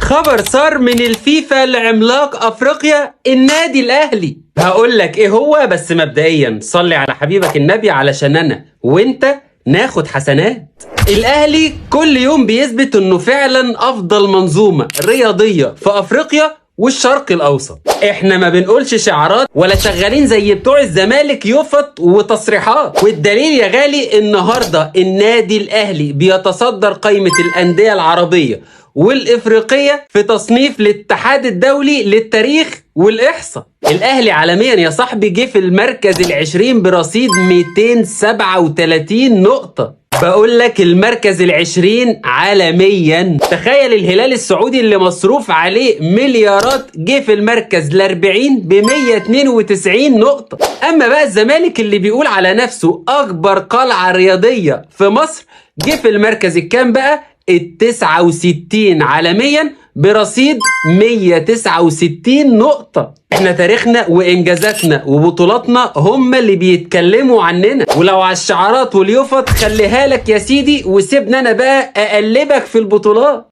خبر صار من الفيفا لعملاق افريقيا النادي الاهلي. هقول لك ايه هو، بس مبدئيا صلي على حبيبك النبي علشان انا وانت ناخد حسنات. الاهلي كل يوم بيثبت انه فعلا افضل منظومة رياضية في افريقيا والشرق الاوسط. احنا ما بنقولش شعارات ولا شغالين زي بتوع الزمالك يفط وتصريحات. والدليل يا غالي النهارده النادي الاهلي بيتصدر قائمة الاندية العربية والافريقيه في تصنيف الاتحاد الدولي للتاريخ والاحصاء. الاهلي عالميا يا صاحبي جه في المركز العشرين برصيد 237 نقطه. بقول لك المركز العشرين عالميا. تخيل الهلال السعودي اللي مصروف عليه مليارات جه في المركز ال40 ب 192 نقطة. اما بقى الزمالك اللي بيقول على نفسه اكبر قلعة رياضية في مصر جه في المركز الكام بقى؟ ال69 عالميا برصيد 169 نقطة. احنا تاريخنا وانجازاتنا وبطولاتنا هم اللي بيتكلموا عننا. ولو على الشعارات واليوفط خليها لك يا سيدي وسيبنا انا بقى اقلبك في البطولات.